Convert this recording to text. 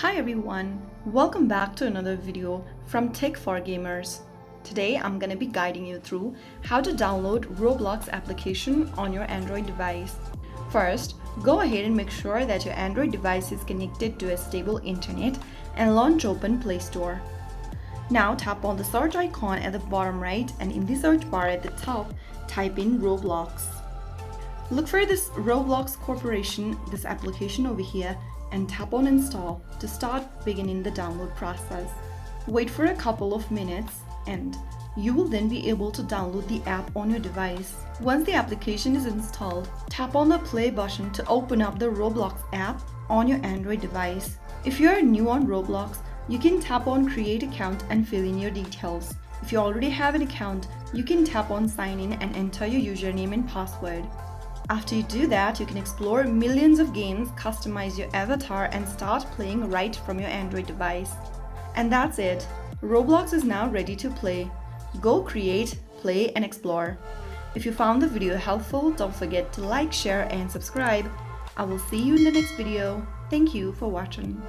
Hi everyone, welcome back to another video from Tech for Gamers. Today I'm gonna be guiding you through how to download Roblox application on your Android device. First, go ahead and make sure that your Android device is connected to a stable internet and launch open Play Store. Now tap on the search icon at the bottom right and in the search bar at the top, type in Roblox. Look for this Roblox Corporation, this application over here, and tap on install to start beginning the download process. Wait for a couple of minutes and you will then be able to download the app on your device. Once the application is installed, tap on the play button to open up the Roblox app on your Android device. If you are new on Roblox, you can tap on create account and fill in your details. If you already have an account, you can tap on sign in and enter your username and password. After you do that, you can explore millions of games, customize your avatar, and start playing right from your Android device. And that's it. Roblox is now ready to play. Go create, play, and explore. If you found the video helpful, don't forget to like, share, and subscribe. I will see you in the next video. Thank you for watching.